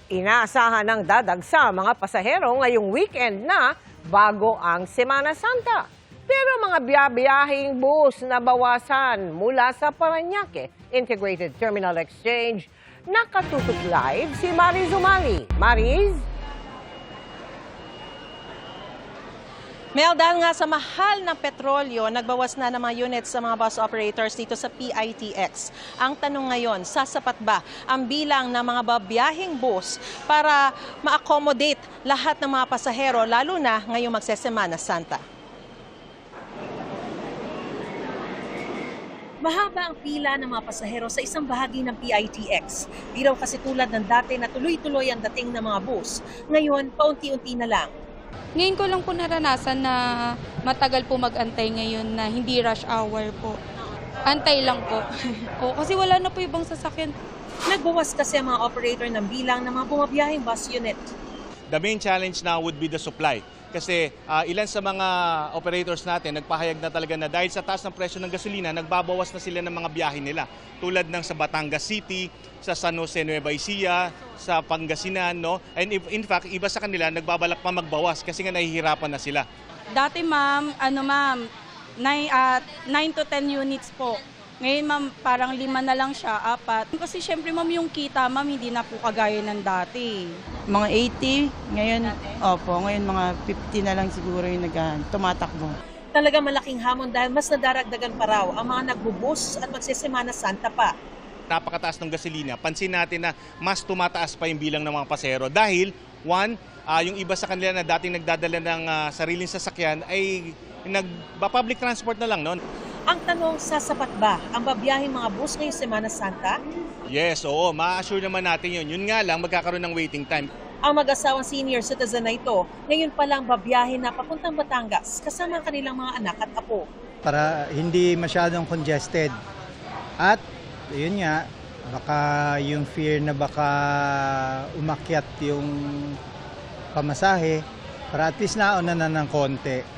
Inaasahan ng dadagsa mga pasahero ngayong weekend na bago ang Semana Santa. Pero mga biyaheng bus na bawasan mula sa Parañaque Integrated Terminal Exchange. Nakatutok live si Mariz Umali. Mariz? Mel, dahil nga sa mahal ng petrolyo, nagbawas na ng mga units sa mga bus operators dito sa PITX. Ang tanong ngayon, sasapat ba ang bilang ng mga babiyahing bus para ma-accommodate lahat ng mga pasahero, lalo na ngayong magsesemana Santa? Mahaba ang pila ng mga pasahero sa isang bahagi ng PITX. Di raw kasi tulad ng dati na tuloy-tuloy ang dating ng mga bus. Ngayon, paunti-unti na lang. Ngayon ko lang po naranasan na matagal po mag-antay ngayon na hindi rush hour po. Antay lang po. Kasi wala na po ibang sasakyan. Nagbawas kasi ang mga operator ng bilang ng mga bumabiyaheng bus unit. The main challenge now would be the supply. Kasi ilan sa mga operators natin nagpahayag na talaga na dahil sa taas ng presyo ng gasolina, nagbabawas na sila ng mga biyahe nila. Tulad ng sa Batangas City, sa San Jose Nueva Ecija, sa Pangasinan, no? And in fact, iba sa kanila nagbabalak pa magbawas kasi nga nahihirapan na sila. Dati ma'am, 9 to 10 units po. Ngayon ma'am, parang 5 na lang siya, 4. Kasi syempre ma'am, yung kita ma'am, hindi na po kagaya ng dati. Mga 80, ngayon, ngayon mga 50 na lang siguro yung tumatakbo. Talaga malaking hamon dahil mas nadaragdagan pa raw ang mga nagbubus at magsesemana Santa pa. Napakataas ng gasolina. Pansin natin na mas tumataas pa yung bilang ng mga pasahero dahil, one, yung iba sa kanila na dating nagdadala ng sariling sasakyan ay public transport na lang noon. Ang tanong, sasapat ba ang babiyahing mga bus ngayong Semana Santa? Yes, oo. Ma-assure naman natin yun. Yun nga lang, magkakaroon ng waiting time. Ang mag-asawang senior citizen na ito, ngayon pa lang babiyahin na papuntang Batangas kasama ang kanilang mga anak at apo. Para hindi masyadong congested. At yun nga, baka yung fear na baka umakyat yung pamasahe para at least nauna na ng konti.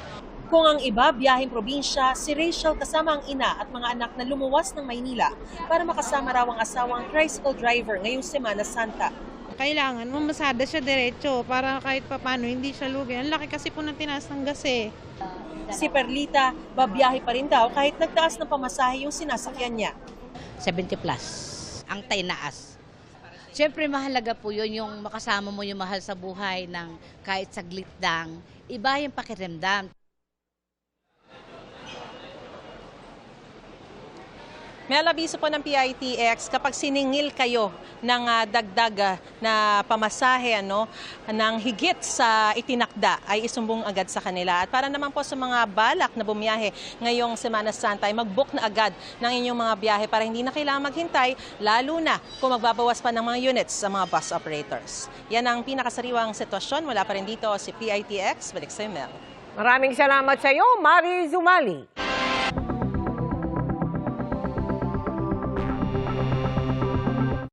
Kung ang iba, biyaheng probinsya, si Rachel kasama ang ina at mga anak na lumuwas ng Maynila para makasama raw ang asawang tricycle driver ngayong Semana Santa. Kailangan mamasada siya diretso para kahit papano hindi siya lugi. Ang laki kasi po ng tinaas ng gas eh. Si Perlita, babiyahe pa rin daw kahit nagtaas ng pamasahe yung sinasakyan niya. 70 plus ang tinaas. Siyempre mahalaga po yun, yung makasama mo yung mahal sa buhay ng kahit saglit lang. Iba yung pakiramdam. May alabiso po ng PITX, kapag siningil kayo ng dagdag na pamasahe ng higit sa itinakda ay isumbong agad sa kanila. At para naman po sa mga balak na bumiyahe ngayong Semana Santa ay mag-book na agad ng inyong mga biyahe para hindi na kailangan maghintay, lalo na kung magbabawas pa ng mga units sa mga bus operators. Yan ang pinakasariwang sitwasyon. Wala pa rin dito si PITX. Balik sa Mel. Maraming salamat sa iyo, Mariz Umali.